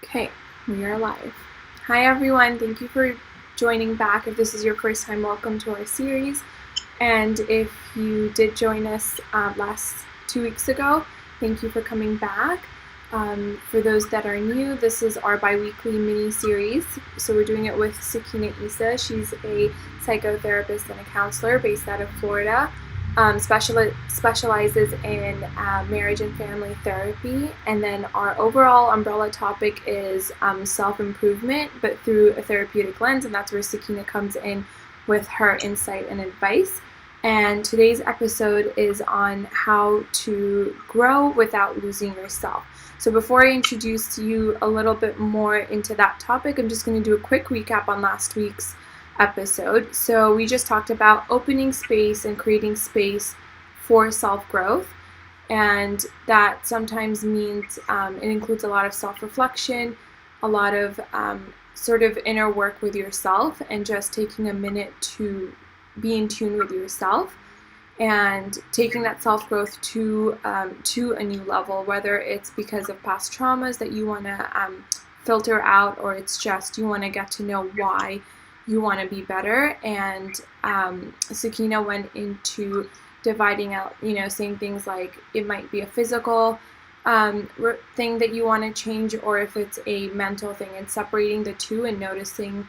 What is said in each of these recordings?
Okay, we are live. Hi everyone, thank you for joining back. If this is your first time, welcome to our series. And if you did join us last 2 weeks ago, thank you for coming back. For those that are new, this is our bi-weekly mini-series. So we're doing it with Sakina Issa. She's a psychotherapist and a counselor based out of Florida. Specializes in marriage and family therapy, and then our overall umbrella topic is self-improvement, but through a therapeutic lens, and that's where Sakina comes in with her insight and advice. And today's episode is on how to grow without losing yourself. So before I introduce you a little bit more into that topic, I'm just going to do a quick recap on last week's episode. So we just talked about opening space and creating space for self-growth, and that sometimes means it includes a lot of self-reflection, a lot of sort of inner work with yourself, and just taking a minute to be in tune with yourself and taking that self-growth to a new level, whether it's because of past traumas that you want to filter out, or it's just you want to get to know why you want to be better. And Sakina went into dividing out, saying things like it might be a physical thing that you want to change, or if it's a mental thing, and separating the two and noticing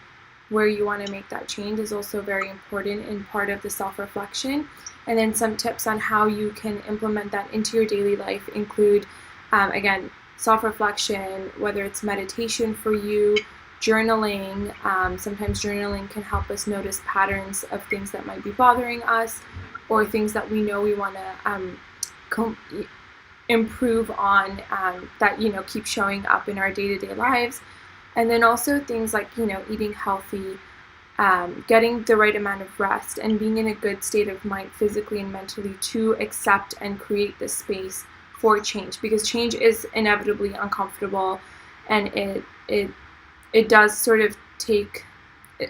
where you want to make that change is also very important in part of the self-reflection. And then some tips on how you can implement that into your daily life include, again, self-reflection, whether it's meditation for you, journaling. Sometimes journaling can help us notice patterns of things that might be bothering us, or things that we know we want to improve on, that keep showing up in our day-to-day lives. And then also things like eating healthy, getting the right amount of rest, and being in a good state of mind physically and mentally to accept and create this space for change, because change is inevitably uncomfortable, and it does sort of take,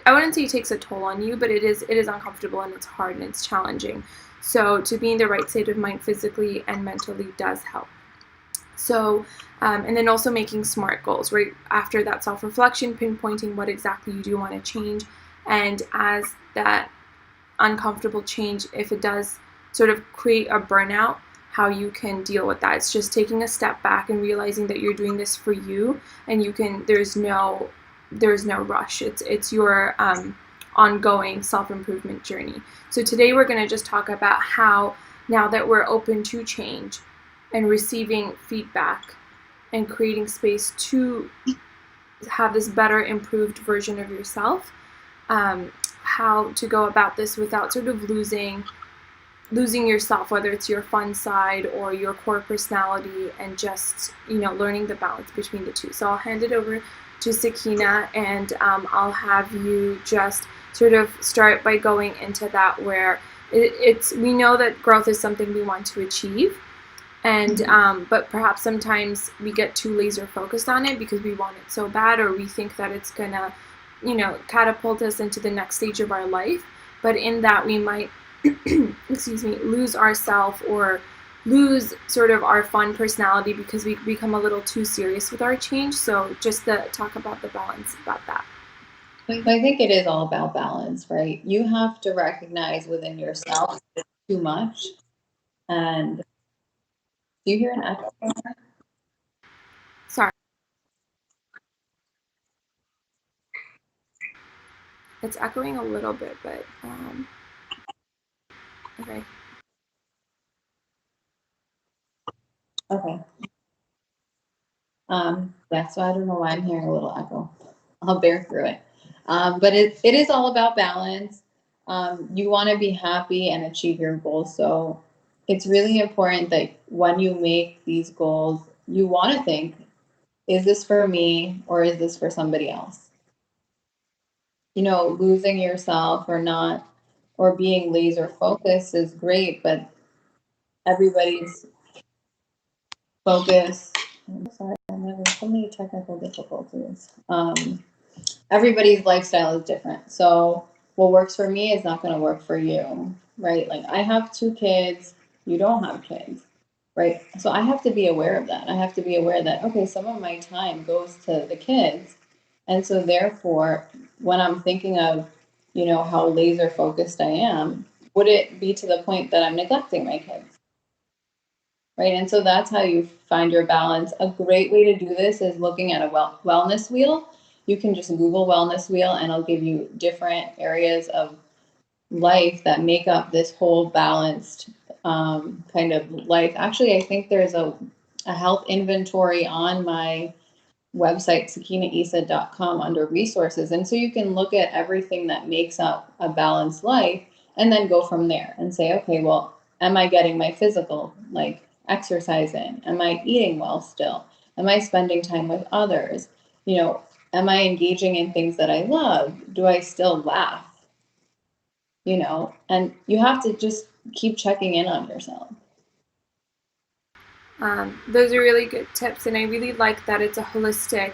I wouldn't say it takes a toll on you, but it is uncomfortable, and it's hard, and it's challenging. So to be in the right state of mind physically and mentally does help. So, and then also making SMART goals, right after that self-reflection, pinpointing what exactly you do want to change, and as that uncomfortable change, if it does sort of create a burnout, how you can deal with that. It's just taking a step back and realizing that you're doing this for you, and there's no rush. It's your ongoing self-improvement journey. So today we're going to just talk about how, now that we're open to change and receiving feedback and creating space to have this better, improved version of yourself, how to go about this without sort of losing yourself, whether it's your fun side or your core personality, and just learning the balance between the two. So I'll hand it over to Sakina, and I'll have you just sort of start by going into that, where we know that growth is something we want to achieve, and but perhaps sometimes we get too laser focused on it because we want it so bad, or we think that it's gonna catapult us into the next stage of our life. But in that, we might lose ourselves, or lose sort of our fun personality, because we become a little too serious with our change. So just to talk about the balance about that. I think it is all about balance, right? You have to recognize within yourself it's too much. And do you hear an echo? Sorry, it's echoing a little bit, but okay. Okay. Yeah, so I don't know why I'm hearing a little echo. I'll bear through it. But it is all about balance. You want to be happy and achieve your goals. So it's really important that when you make these goals, you want to think, is this for me or is this for somebody else? Losing yourself or not, or being laser focused is great, but everybody's focus. Sorry, I'm having so many technical difficulties. Everybody's lifestyle is different. So what works for me is not going to work for you, right? Like I have 2 kids, you don't have kids. right? So I have to be aware of that. I have to be aware that, okay, some of my time goes to the kids. And so therefore, when I'm thinking of, how laser focused I am, would it be to the point that I'm neglecting my kids? Right. And so that's how you find your balance. A great way to do this is looking at a wellness wheel. You can just Google wellness wheel and it'll give you different areas of life that make up this whole balanced kind of life. Actually, I think there's a health inventory on my website, sakinaissa.com, under resources. And so you can look at everything that makes up a balanced life and then go from there and say, okay, well, am I getting my physical, like exercise in? Am I eating well still? Am I spending time with others? Am I engaging in things that I love? Do I still laugh? And you have to just keep checking in on yourself. Those are really good tips, and I really like that it's a holistic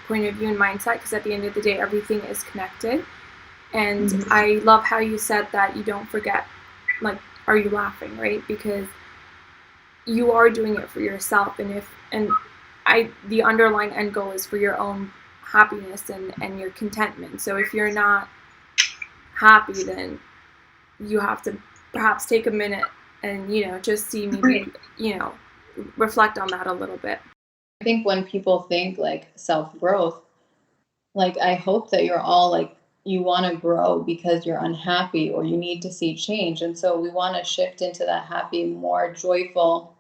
point of view and mindset, because at the end of the day, everything is connected. And I love how you said that you don't forget, like, are you laughing, right? Because you are doing it for yourself, the underlying end goal is for your own happiness and your contentment. So if you're not happy, then you have to perhaps take a minute and just see, maybe reflect on that a little bit. I think when people think like self growth, like I hope that you're all like, you want to grow because you're unhappy or you need to see change. And so we want to shift into that happy, more joyful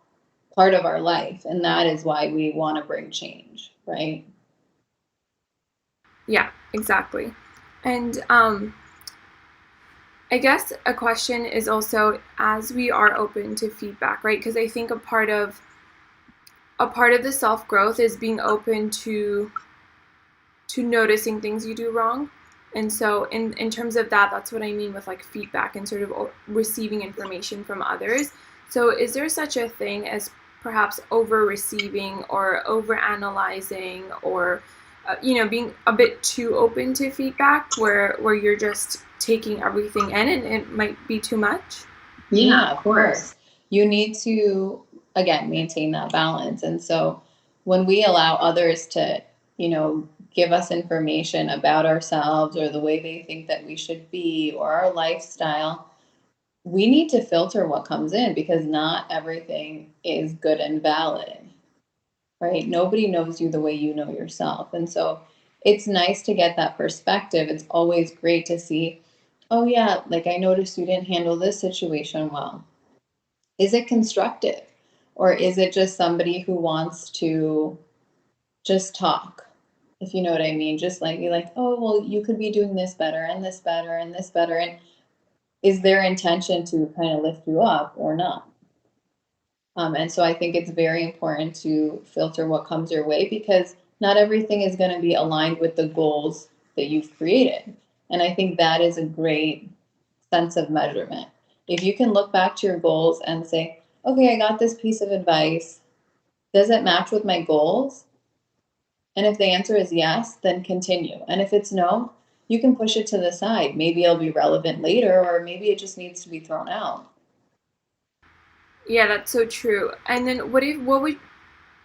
part of our life. And that is why we want to bring change, right? Yeah, exactly. And I guess a question is also, as we are open to feedback, right? Because I think a part of the self growth is being open to noticing things you do wrong. And so in terms of that, that's what I mean with like feedback and sort of receiving information from others. So is there such a thing as perhaps over receiving or over analyzing, or being a bit too open to feedback, where you're just taking everything in and it might be too much? Yeah, of course. You need to, again, maintain that balance. And so when we allow others to, give us information about ourselves or the way they think that we should be or our lifestyle, we need to filter what comes in because not everything is good and valid, right? Nobody knows you the way you know yourself. And so it's nice to get that perspective. It's always great to see, oh, yeah, like I noticed you didn't handle this situation well. Is it constructive? Or is it just somebody who wants to just talk? If you know what I mean, just like be like, oh, well, you could be doing this better and this better and this better. And is their intention to kind of lift you up or not? And so I think it's very important to filter what comes your way because not everything is going to be aligned with the goals that you've created. And I think that is a great sense of measurement. If you can look back to your goals and say, okay, I got this piece of advice. Does it match with my goals? And if the answer is yes, then continue. And if it's no, you can push it to the side. Maybe it'll be relevant later, or maybe it just needs to be thrown out. Yeah, that's so true. And then what would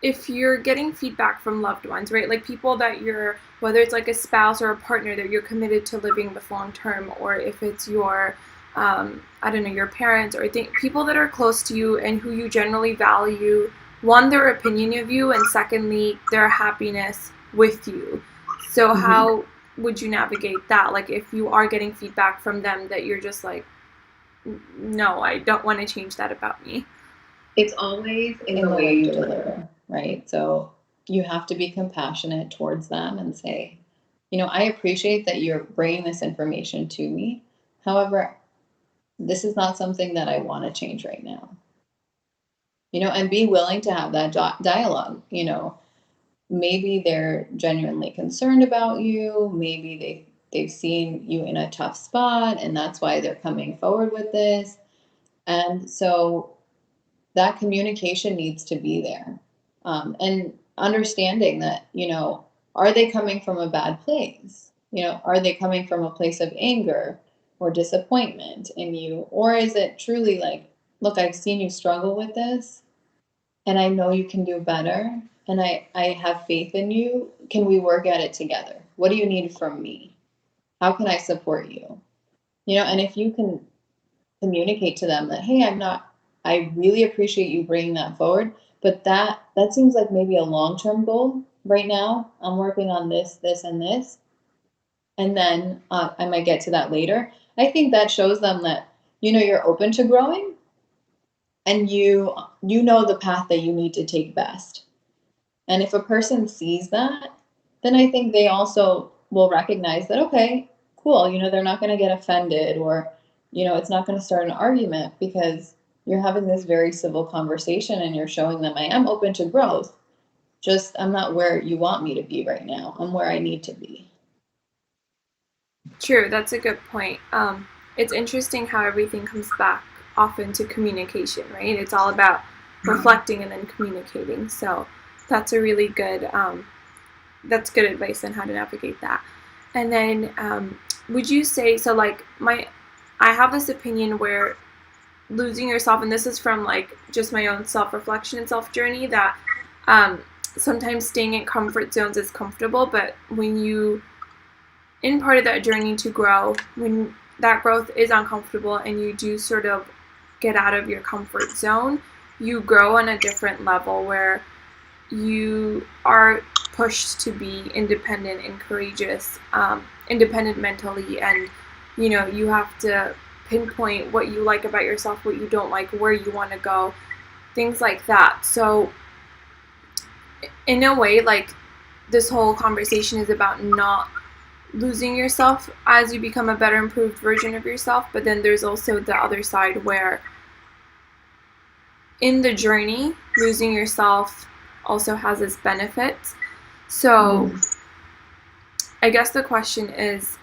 if you're getting feedback from loved ones, right? Like people that you're, whether it's like a spouse or a partner that you're committed to living with long term, or if it's your, I don't know, your parents, or I think people that are close to you and who you generally value, one, their opinion of you, and secondly, their happiness with you. So, how would you navigate that? Like, if you are getting feedback from them that you're just like, no, I don't want to change that about me. It's always in the way you deliver, right? So you have to be compassionate towards them and say, I appreciate that you're bringing this information to me. However, this is not something that I want to change right now. And be willing to have that dialogue. Maybe they're genuinely concerned about you. Maybe they've seen you in a tough spot and that's why they're coming forward with this. And so that communication needs to be there. And understanding that, are they coming from a bad place? Are they coming from a place of anger or disappointment in you? Or is it truly like look, I've seen you struggle with this, and I know you can do better, and I have faith in you. Can we work at it together? What do you need from me? How can I support you? And if you can communicate to them that, hey, I really appreciate you bringing that forward, but that seems like maybe a long-term goal right now. I'm working on this, and this, and then I might get to that later. I think that shows them that, you're open to growing, and you know the path that you need to take best. And if a person sees that, then I think they also will recognize that, okay, cool, they're not going to get offended, or, it's not going to start an argument, because you're having this very civil conversation and you're showing them I am open to growth. Just I'm not where you want me to be right now. I'm where I need to be. True, that's a good point. It's interesting how everything comes back often to communication, right? It's all about reflecting and then communicating. So that's a really good, that's good advice on how to navigate that. And then, would you say, so like I have this opinion where losing yourself, and this is from like just my own self-reflection and self-journey, that sometimes staying in comfort zones is comfortable, but when you in part of that journey to grow, when that growth is uncomfortable and you do sort of get out of your comfort zone, you grow on a different level where you are pushed to be independent and courageous, independent mentally, and you have to pinpoint what you like about yourself, what you don't like, where you want to go, things like that. So in a way, like, this whole conversation is about not losing yourself as you become a better, improved version of yourself, but then there's also the other side where in the journey, losing yourself also has its benefits. So I guess the question is,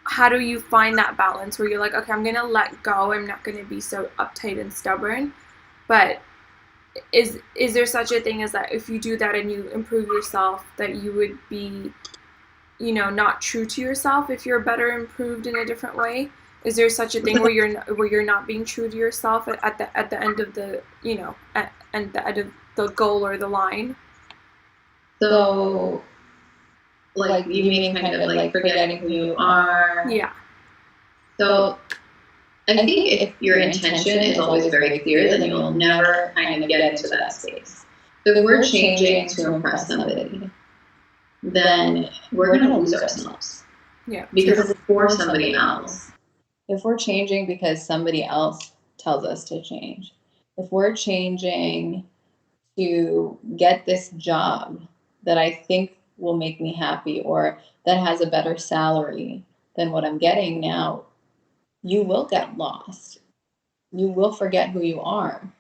how do you find that balance where you're like, okay, I'm gonna let go, I'm not gonna be so uptight and stubborn, but is there such a thing as that if you do that and you improve yourself, that you would be, not true to yourself if you're better improved in a different way? Is there such a thing where you're not being true to yourself at the end of the, at the end of the goal or the line? So, like, you mean kind of like forgetting who you are? Yeah. So I think if your intention is always very clear, then you'll never kind of get into that space. So if we're changing to impress somebody, then we're going to lose ourselves. Yeah. Because it's for somebody else. If we're changing because somebody else tells us to change, if we're changing to get this job that I think will make me happy, or that has a better salary than what I'm getting now, you will get lost. You will forget who you are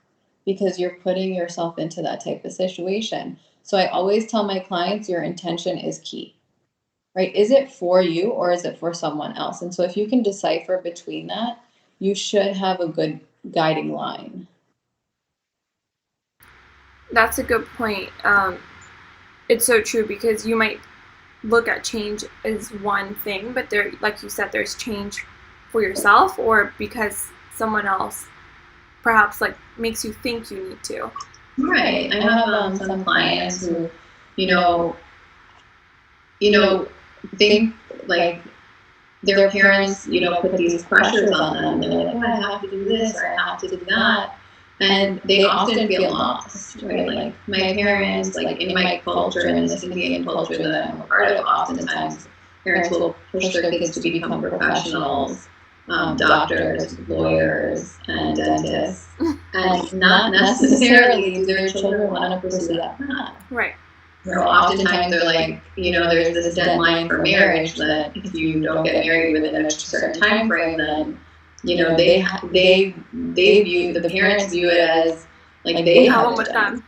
because you're putting yourself into that type of situation. So I always tell my clients your intention is key, right? Is it for you or is it for someone else? And so if you can decipher between that, you should have a good guiding line. That's a good point. It's so true, because you might look at change as one thing, but there, like you said, there's change for yourself or because someone else perhaps like makes you think you need to. Right. I have some clients who, think like their parents, put these pressures on them. They're like, oh, I have to do this or I have to do that. And they often feel lost, right? Like my parents, like in my culture, in this Indian culture that I'm a part of, oftentimes parents will push their kids to become professionals, doctors, lawyers, and dentists, and not necessarily do their children want to pursue that path. Right. So oftentimes they're like, there's this deadline for marriage that if you don't get married within a certain time frame, then they view, the parents view it as like they haven't with them.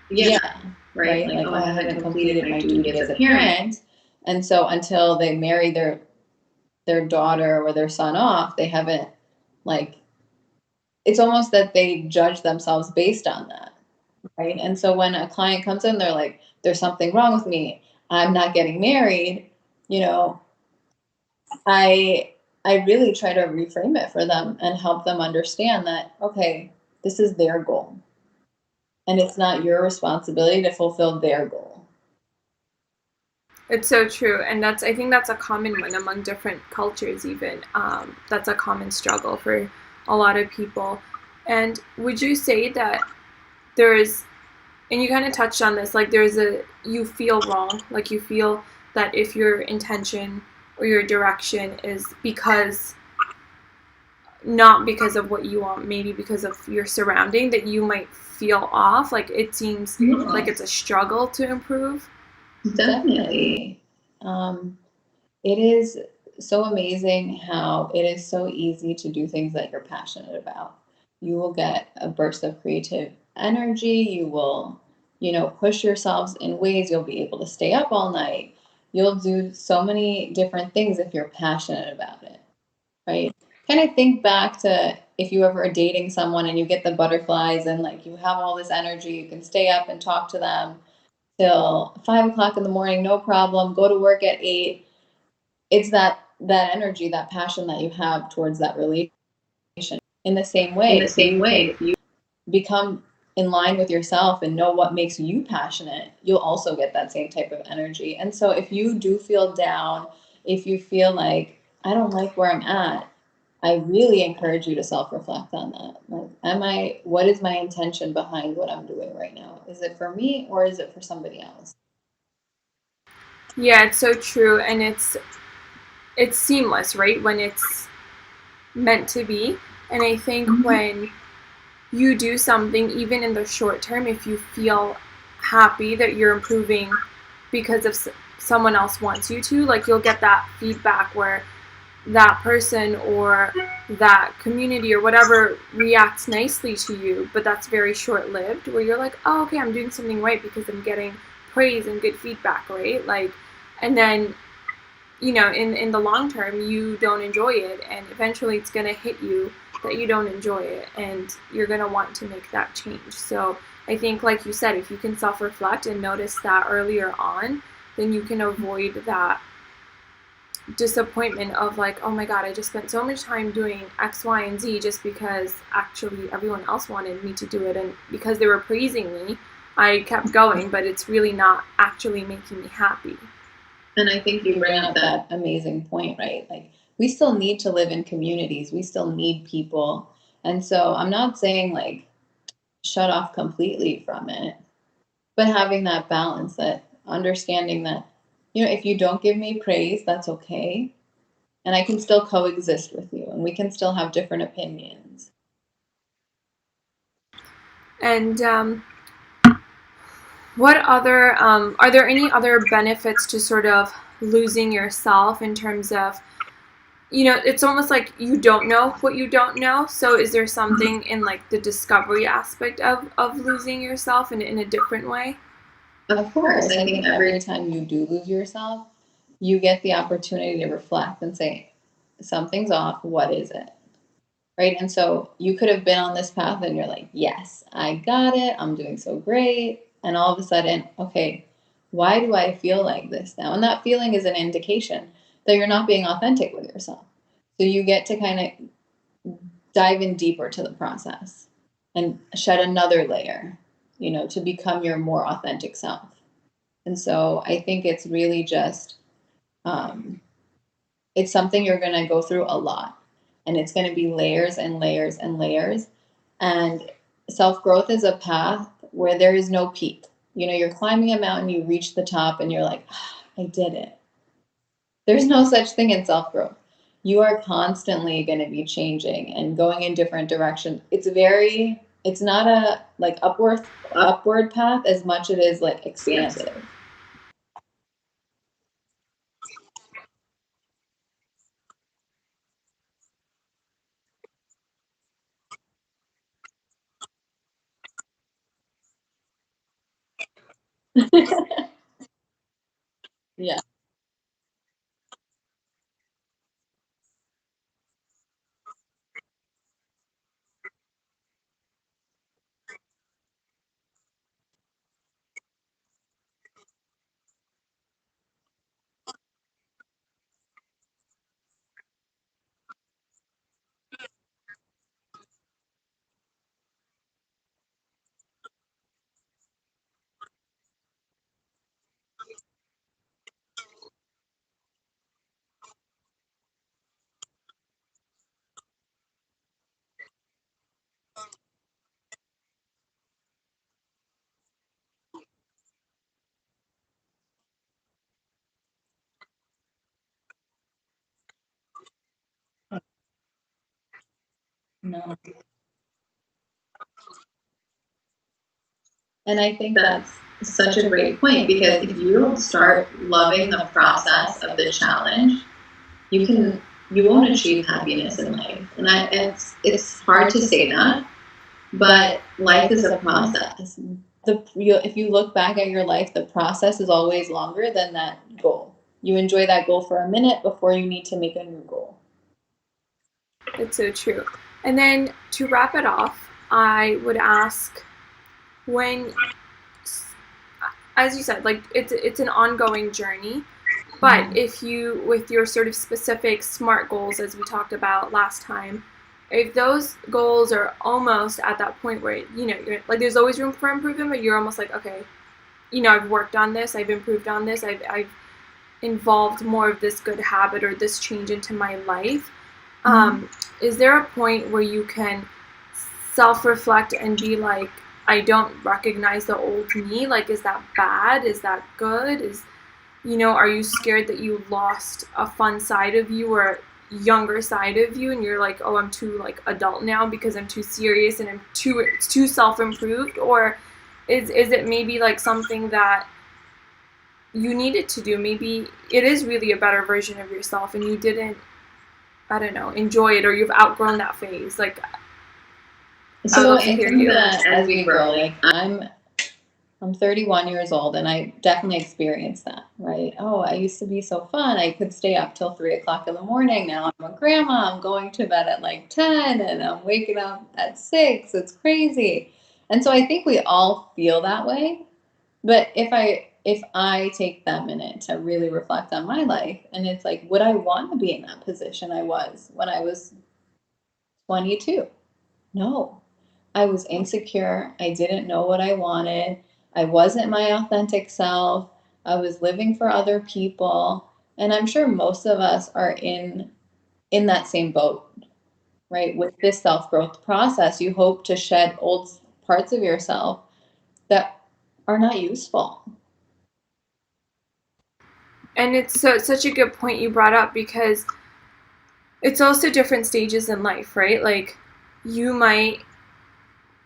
Yeah, right. Like, oh, I haven't completed my duty as a parent, and so until they marry their daughter or their son off, they haven't, like, it's almost that they judge themselves based on that, right? And so when a client comes in, they're like, there's something wrong with me, I'm not getting married, I I really try to reframe it for them and help them understand that, okay, this is their goal. And it's not your responsibility to fulfill their goal. It's so true, and I think that's a common one among different cultures. Even that's a common struggle for a lot of people. And would you say that there's, and you kind of touched on this, like you feel wrong, like you feel that if your intention or your direction is because not because of what you want, maybe because of your surrounding, that you might feel off. Like it seems like it's a struggle to improve. Definitely. Um, it is so amazing how it is so easy to do things that you're passionate about. You will get a burst of creative energy. You will, push yourselves in ways you'll be able to stay up all night. You'll do so many different things if you're passionate about it, right? Kind of think back to if you ever are dating someone and you get the butterflies and like you have all this energy, you can stay up and talk to them till 5 o'clock in the morning, no problem. Go to work at 8. It's that energy, that passion that you have towards that relation. In the same way, if you can become in line with yourself and know what makes you passionate, you'll also get that same type of energy. And so if you do feel down, if you feel like I don't like where I'm at, I really encourage you to self-reflect on that. Like, what is my intention behind what I'm doing right now? Is it for me or is it for somebody else? Yeah, it's so true, and it's seamless, right? When it's meant to be. And I think when you do something, even in the short term, if you feel happy that you're improving because of someone else wants you to, like you'll get that feedback where that person or that community or whatever reacts nicely to you, but that's very short lived, where you're like, oh, okay, I'm doing something right because I'm getting praise and good feedback, right? Like, and then in the long term, you don't enjoy it, and eventually it's going to hit you that you don't enjoy it, and you're going to want to make that change. So I think, like you said, if you can self-reflect and notice that earlier on, then you can avoid that disappointment of like, oh my god, I just spent so much time doing X, Y, and Z just because actually everyone else wanted me to do it, and because they were praising me, I kept going, but it's really not actually making me happy. And I think you bring up that amazing point, right? Like, we still need to live in communities, we still need people. And so I'm not saying like shut off completely from it, but having that balance, that understanding that, if you don't give me praise, that's okay. And I can still coexist with you and we can still have different opinions. And what other are there any other benefits to sort of losing yourself in terms of, it's almost like you don't know what you don't know. So is there something in like the discovery aspect of losing yourself in a different way? Of course, I think every time you do lose yourself, you get the opportunity to reflect and say, something's off. What is it? Right. And so you could have been on this path and you're like, yes, I got it. I'm doing so great. And all of a sudden, okay, why do I feel like this now? And that feeling is an indication that you're not being authentic with yourself. So you get to kind of dive in deeper to the process and shed another layer, to become your more authentic self. And so I think it's really just, um, it's something you're going to go through a lot. And it's going to be layers and layers and layers. And self growth is a path where there is no peak. You're climbing a mountain, you reach the top, and you're like, I did it. There's no such thing in self growth. You are constantly going to be changing and going in different directions. It's not a like upward path as much it is like expansive. Yeah. No. And I think that's such a great point, because if you don't start loving the process of the challenge, you won't achieve happiness in life. And it's hard to say that, but life is a process. If you look back at your life, the process is always longer than that goal. You enjoy that goal for a minute before you need to make a new goal. It's so true. And then to wrap it off, I would ask, when, as you said, like it's an ongoing journey, but if you, with your sort of specific SMART goals, as we talked about last time, if those goals are almost at that point where, you know, you're like, there's always room for improvement, but you're almost like, okay, you know, I've worked on this, I've improved on this, I've involved more of this good habit or this change into my life. Is there a point where you can self-reflect and be like, I don't recognize the old me? Like, is that bad? Is that good? You know, are you scared that you lost a fun side of you or younger side of you, and you're like, oh, I'm too like adult now because I'm too serious and it's too self-improved? Or is it maybe like something that you needed to do? Maybe it is really a better version of yourself and you didn't, I don't know, enjoy it, or you've outgrown that phase. Like, so I think that as we grow, like I'm 31 years old, and I definitely experienced that, right? Oh, I used to be so fun. I could stay up till 3 o'clock in the morning. Now I'm a grandma. I'm going to bed at like 10 and I'm waking up at 6. It's crazy. And so I think we all feel that way. But if I take that minute to really reflect on my life, and it's like, would I want to be in that position I was when I was 22? No. I was insecure. I didn't know what I wanted. I wasn't my authentic self. I was living for other people. And I'm sure most of us are in that same boat, right? With this self-growth process, you hope to shed old parts of yourself that are not useful. and it's such a good point you brought up, because it's also different stages in life, right? Like, you might,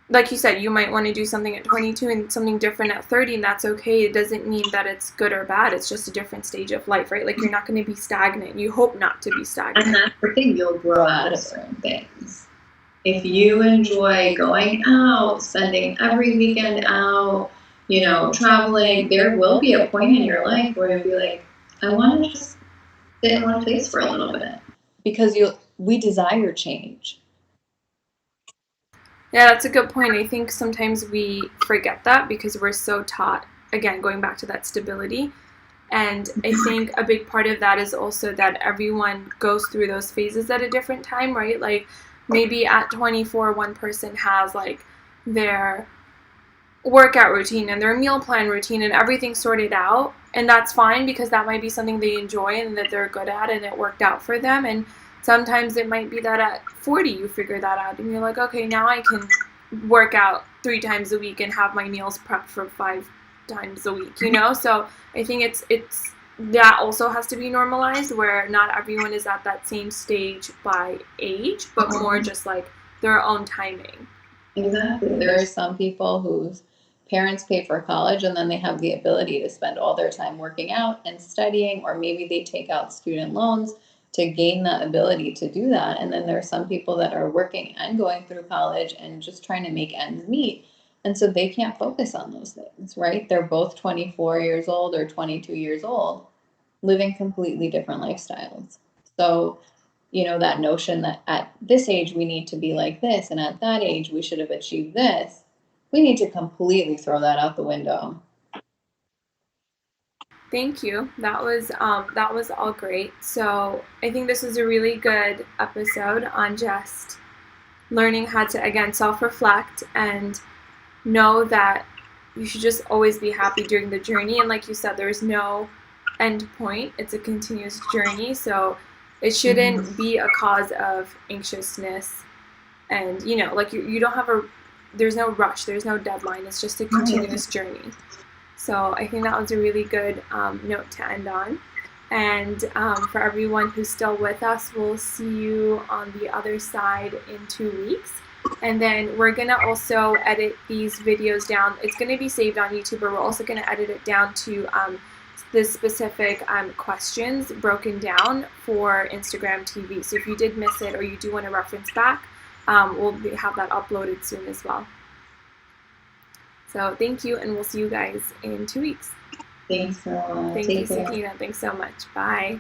like you said, you might want to do something at 22 and something different at 30, and that's okay. It doesn't mean that it's good or bad. It's just a different stage of life, right? Like, you're not going to be stagnant. You hope not to be stagnant. And that's the thing, you'll grow out of certain things. If you enjoy going out, spending every weekend out, you know, traveling, there will be a point in your life where you'll be like, I want to just sit in one place for a little bit. Because we desire change. Yeah, that's a good point. I think sometimes we forget that because we're so taught, again, going back to that stability. And I think a big part of that is also that everyone goes through those phases at a different time, right? Like, maybe at 24, one person has like their workout routine and their meal plan routine and everything sorted out. And that's fine, because that might be something they enjoy and that they're good at and it worked out for them. And sometimes it might be that at 40 you figure that out and you're like, okay, now I can work out 3 times a week and have my meals prepped for 5 times a week, you know? So I think it's that also has to be normalized, where not everyone is at that same stage by age, but more just like their own timing. Exactly. There are some people whose parents pay for college and then they have the ability to spend all their time working out and studying, or maybe they take out student loans to gain that ability to do that. And then there are some people that are working and going through college and just trying to make ends meet. And so they can't focus on those things, right? They're both 24 years old or 22 years old, living completely different lifestyles. So, you know, that notion that at this age we need to be like this, and at that age we should have achieved this, we need to completely throw that out the window. Thank you. That was all great. So I think this was a really good episode on just learning how to, again, self-reflect and know that you should just always be happy during the journey. And like you said, there's no end point. It's a continuous journey. So it shouldn't be a cause of anxiousness. And, you know, like you don't have there's no rush. There's no deadline. It's just a continuous journey. So I think that was a really good note to end on. And for everyone who's still with us, we'll see you on the other side in 2 weeks. And then we're going to also edit these videos down. It's going to be saved on YouTube, but we're also going to edit it down to the specific questions broken down for Instagram TV. So if you did miss it or you do want to reference back, we'll have that uploaded soon as well. So thank you, and we'll see you guys in 2 weeks. Thanks, Thank you, Sakina. Thanks so much. Bye.